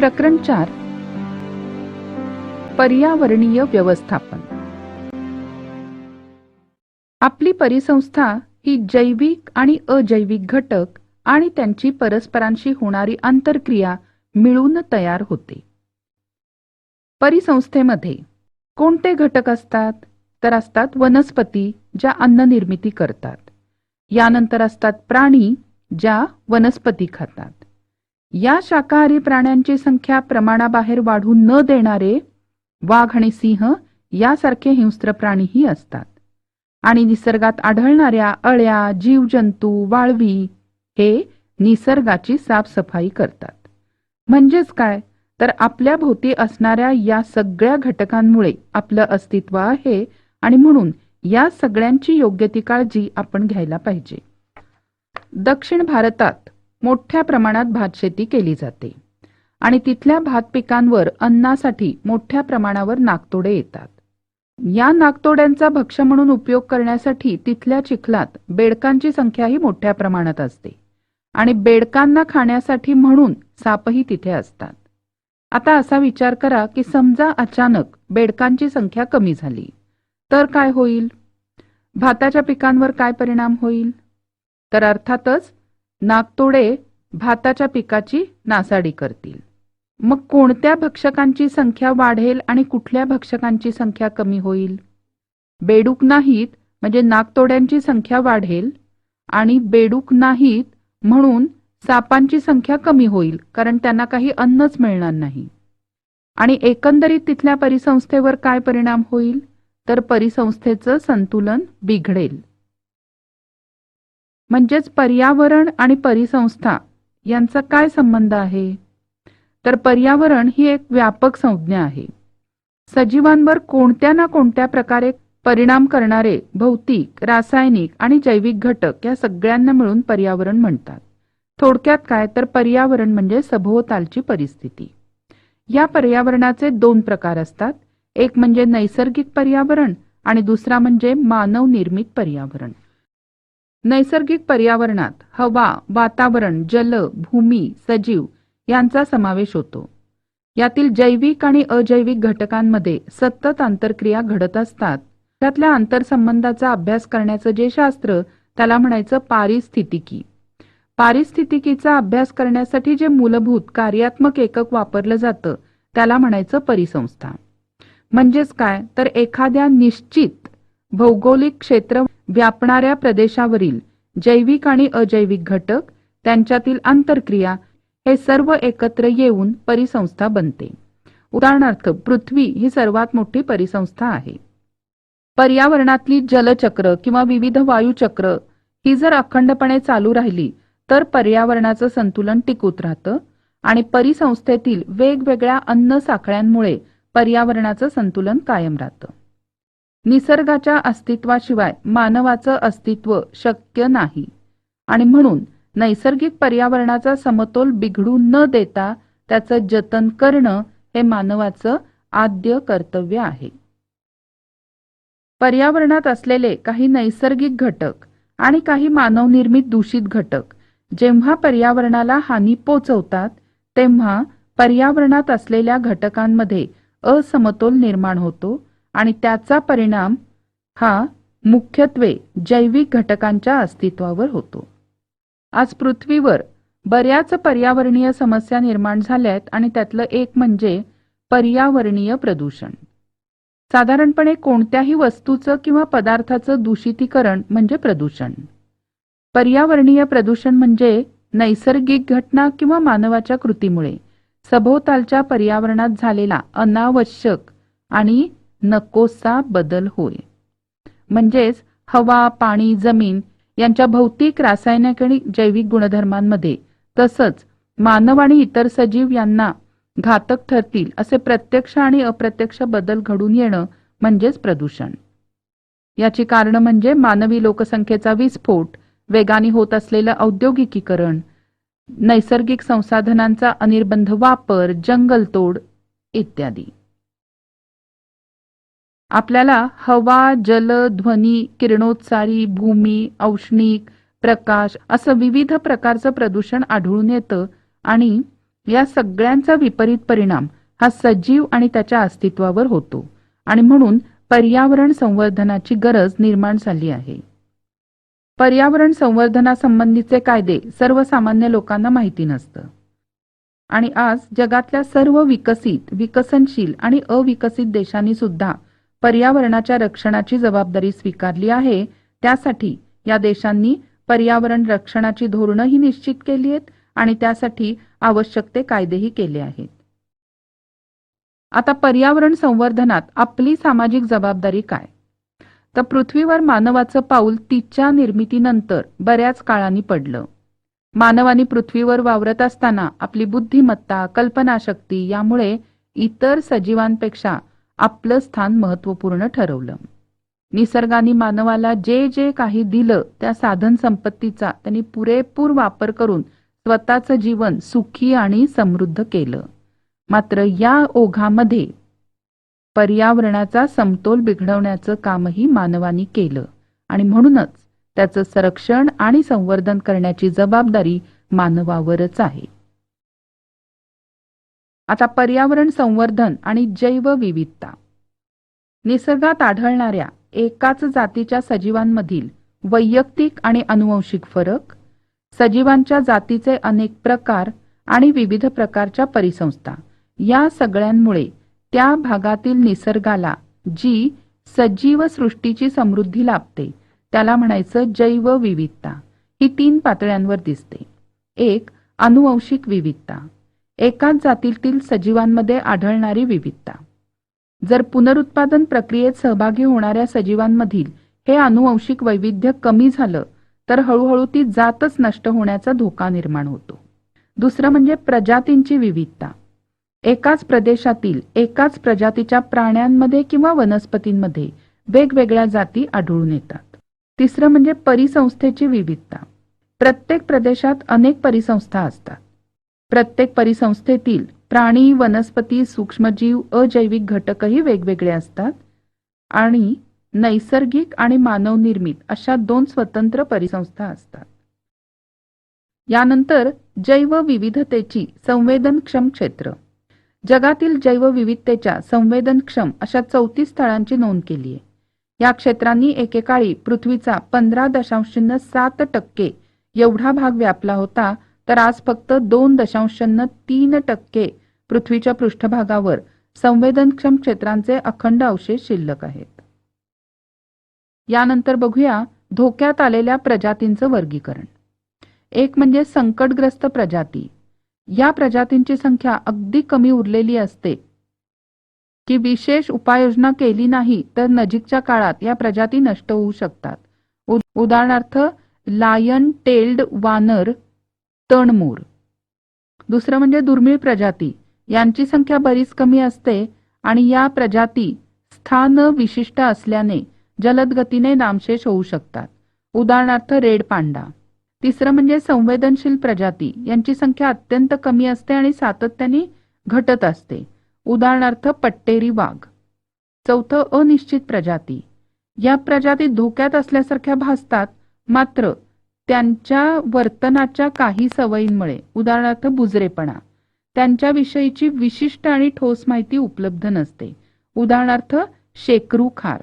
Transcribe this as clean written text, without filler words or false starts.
प्रकरण 4. पर्यावरणीय व्यवस्थापन. आपली परिसंस्था ही जैविक आणि अजैविक घटक आणि त्यांची परस्परांशी होणारी आंतरक्रिया मिळून तयार होते. परिसंस्थेमध्ये कोणते घटक असतात? तर असतात वनस्पती, ज्या अन्न निर्मिती करतात. यानंतर असतात प्राणी, ज्या वनस्पती खातात. या शाकाहारी प्राण्यांची संख्या प्रमाणाबाहेर वाढू न देणारे वाघ आणि सिंह यासारखे हिंस्त्र प्राणीही असतात. आणि निसर्गात आढळणाऱ्या अळ्या, जीवजंतू, वाळवी हे निसर्गाची साफसफाई करतात. म्हणजेच काय? तर आपल्या भोवती असणाऱ्या या सगळ्या घटकांमुळे आपलं अस्तित्व आहे आणि म्हणून या सगळ्यांची योग्य ती काळजी आपण घ्यायला पाहिजे. दक्षिण भारतात मोठ्या प्रमाणात भातशेती केली जाते आणि तिथल्या भात पिकांवर अन्नासाठी मोठ्या प्रमाणावर नाकतोडे येतात. या नाकतोड्यांचा भक्ष्य म्हणून उपयोग करण्यासाठी तिथल्या चिखलात बेडकांची संख्याही मोठ्या प्रमाणात असते आणि बेडकांना खाण्यासाठी म्हणून सापही तिथे असतात. आता असा विचार करा की समजा अचानक बेडकांची संख्या कमी झाली तर काय होईल? भाताच्या पिकांवर काय परिणाम होईल? तर अर्थातच नाकतोडे भाताच्या पिकाची नासाडी करतील. मग कोणत्या भक्षकांची संख्या वाढेल आणि कुठल्या भक्षकांची संख्या कमी होईल? बेडूक नाहीत म्हणजे नाकतोड्यांची संख्या वाढेल आणि बेडूक नाहीत म्हणून सापांची संख्या कमी होईल, कारण त्यांना काही अन्नच मिळणार नाही. आणि एकंदरीत तिथल्या परिसंस्थेवर काय परिणाम होईल? तर परिसंस्थेचं संतुलन बिघडेल. म्हणजेच पर्यावरण आणि परिसंस्था यांचा काय संबंध आहे? तर पर्यावरण ही एक व्यापक संज्ञा आहे. सजीवांवर कोणत्या ना कोणत्या प्रकारे परिणाम करणारे भौतिक, रासायनिक आणि जैविक घटक या सगळ्यांना मिळून पर्यावरण म्हणतात. थोडक्यात काय? तर पर्यावरण म्हणजे सभोवतालची परिस्थिती. या पर्यावरणाचे 2 प्रकार असतात. एक म्हणजे नैसर्गिक पर्यावरण आणि दुसरा म्हणजे मानव निर्मित पर्यावरण. नैसर्गिक पर्यावरणात हवा, वातावरण, जल, भूमी, सजीव यांचा समावेश होतो. यातील जैविक आणि अजैविक घटकांमध्ये सतत आंतरक्रिया घडत असतात. त्यातल्या आंतरसंबंधाचा अभ्यास करण्याचं जे शास्त्र त्याला म्हणायचं पारिस्थितिकी. पारिस्थितिकीचा अभ्यास करण्यासाठी जे मूलभूत कार्यात्मक एकक वापरलं जातं त्याला म्हणायचं परिसंस्था. म्हणजेच काय? तर एखाद्या निश्चित भौगोलिक क्षेत्र व्यापणाऱ्या प्रदेशावरील जैविक आणि अजैविक घटक, त्यांच्यातील आंतरक्रिया हे सर्व एकत्र येऊन परिसंस्था बनते. उदाहरणार्थ पृथ्वी ही सर्वात मोठी परिसंस्था आहे. पर्यावरणातली जलचक्र किंवा विविध वायुचक्र ही जर अखंडपणे चालू राहिली तर पर्यावरणाचं संतुलन टिकून राहतं आणि परिसंस्थेतील वेगवेगळ्या अन्न साखळ्यांमुळे पर्यावरणाचं संतुलन कायम राहतं. निसर्गाच्या अस्तित्वाशिवाय मानवाचं अस्तित्व शक्य नाही आणि म्हणून नैसर्गिक पर्यावरणाचा समतोल बिघडू न देता त्याचं जतन करणं हे मानवाचं आद्य कर्तव्य आहे. पर्यावरणात असलेले काही नैसर्गिक घटक आणि काही मानवनिर्मित दूषित घटक जेव्हा पर्यावरणाला हानी पोचवतात तेव्हा पर्यावरणात असलेल्या घटकांमध्ये असमतोल निर्माण होतो आणि त्याचा परिणाम हा मुख्यत्वे जैविक घटकांच्या अस्तित्वावर होतो. आज पृथ्वीवर बऱ्याच पर्यावरणीय समस्या निर्माण झाल्यात आणि त्यातलं एक म्हणजे पर्यावरणीय प्रदूषण. साधारणपणे कोणत्याही वस्तूचं किंवा पदार्थाचं दूषितीकरण म्हणजे प्रदूषण. पर्यावरणीय प्रदूषण म्हणजे नैसर्गिक घटना किंवा मानवाच्या कृतीमुळे सभोवतालच्या पर्यावरणात झालेला अनावश्यक आणि नकोसा बदल होय. म्हणजेच हवा, पाणी, जमीन यांच्या भौतिक, रासायनिक आणि जैविक गुणधर्मांमध्ये तसंच मानव आणि इतर सजीव यांना घातक ठरतील असे प्रत्यक्ष आणि अप्रत्यक्ष बदल घडून येणं म्हणजेच प्रदूषण. याची कारणं म्हणजे मानवी लोकसंख्येचा विस्फोट, वेगाने होत असलेलं औद्योगिकीकरण, नैसर्गिक संसाधनांचा अनिर्बंध वापर, जंगलतोड इत्यादी. आपल्याला हवा, जल, ध्वनी, किरणोत्सारी, भूमी, औष्णिक, प्रकाश असं विविध प्रकारचं प्रदूषण आढळून येतं आणि या सगळ्यांचा विपरीत परिणाम हा सजीव आणि त्याच्या अस्तित्वावर होतो आणि म्हणून पर्यावरण संवर्धनाची गरज निर्माण झाली आहे. पर्यावरण संवर्धनासंबंधीचे कायदे सर्वसामान्य लोकांना माहिती नसतं आणि आज जगातल्या सर्व विकसित, विकसनशील आणि अविकसित देशांनी सुद्धा पर्यावरणाच्या रक्षणाची जबाबदारी स्वीकारली आहे. त्यासाठी या देशांनी पर्यावरण रक्षणाची धोरणंही निश्चित केली आहेत आणि त्यासाठी आवश्यक ते कायदेही केले आहेत. आता पर्यावरण संवर्धनात आपली सामाजिक जबाबदारी काय? तर पृथ्वीवर मानवाचं पाऊल तिच्या निर्मितीनंतर बऱ्याच काळाने पडलं. मानवाने पृथ्वीवर वावरत असताना आपली बुद्धिमत्ता, कल्पनाशक्ती यामुळे इतर सजीवांपेक्षा आपलं स्थान महत्त्वपूर्ण ठरवलं. निसर्गाने मानवाला जे जे काही दिलं त्या साधन संपत्तीचा त्यांनी पुरेपूर वापर करून स्वतःचं जीवन सुखी आणि समृद्ध केलं. मात्र या ओघामध्ये पर्यावरणाचा समतोल बिघडवण्याचं कामही मानवाने केलं आणि म्हणूनच त्याचं संरक्षण आणि संवर्धन करण्याची जबाबदारी मानवावरच आहे. आता पर्यावरण संवर्धन आणि जैवविविधता. निसर्गात आढळणाऱ्या एकाच जातीच्या सजीवांमधील वैयक्तिक आणि अनुवंशिक फरक, सजीवांच्या जातीचे अनेक प्रकार आणि विविध प्रकारच्या परिसंस्था या सगळ्यांमुळे त्या भागातील निसर्गाला जी सजीव सृष्टीची समृद्धी लाभते त्याला म्हणायचं जैवविविधता. ही 3 पातळ्यांवर दिसते. 1. अनुवंशिक विविधता. एकाच जातीतील सजीवांमध्ये आढळणारी विविधता. जर पुनरुत्पादन प्रक्रियेत सहभागी होणाऱ्या सजीवांमधील हे अनुवंशिक वैविध्य कमी झालं तर हळूहळू ती जातच नष्ट होण्याचा धोका निर्माण होतो. दुसरं म्हणजे प्रजातींची विविधता. एकाच प्रदेशातील एकाच प्रजातीच्या प्राण्यांमध्ये किंवा वनस्पतींमध्ये वेगवेगळ्या जाती आढळून येतात. तिसरं म्हणजे परिसंस्थेची विविधता. प्रत्येक प्रदेशात अनेक परिसंस्था असतात. प्रत्येक परिसंस्थेतील प्राणी, वनस्पती, सूक्ष्मजीव, अजैविक घटकही वेगवेगळे असतात आणि नैसर्गिक आणि मानवनिर्मित अशा 2 स्वतंत्र परिसंस्था असतात. यानंतर जैवविविधतेची संवेदनक्षम क्षेत्र. जगातील जैवविविधतेच्या संवेदनक्षम अशा 34 स्थळांची नोंद केली आहे. या क्षेत्रांनी एकेकाळी पृथ्वीचा 15.7% एवढा भाग व्यापला होता, तर आज फक्त 2.3% पृथ्वीच्या पृष्ठभागावर संवेदनक्षम क्षेत्रांचे अखंड अवशेष शिल्लक आहेत. यानंतर बघूया धोक्यात आलेल्या प्रजातींचं वर्गीकरण. एक म्हणजे संकटग्रस्त प्रजाती. या प्रजातींची संख्या अगदी कमी उरलेली असते की विशेष उपाययोजना केली नाही तर नजीकच्या काळात या प्रजाती नष्ट होऊ शकतात. उदाहरणार्थ लायन टेल्ड वानर, तणमूर. दुसरं म्हणजे दुर्मिळ प्रजाती. यांची संख्या बरीच कमी असते आणि या प्रजाती स्थान विशिष्ट असल्याने जलद गतीने नामशेष होऊ शकतात. उदाहरणार्थ रेड पांडा. तिसरं म्हणजे संवेदनशील प्रजाती. यांची संख्या अत्यंत कमी असते आणि सातत्याने घटत असते. उदाहरणार्थ पट्टेरी वाघ. चौथं अनिश्चित प्रजाती. या प्रजाती धोक्यात असल्यासारख्या भासतात, मात्र त्यांच्या वर्तनाच्या काही सवयींमुळे, उदाहरणार्थ बुजरेपणा, त्यांच्याविषयीची विशिष्ट आणि ठोस माहिती उपलब्ध नसते. उदाहरणार्थ शेकरू खार.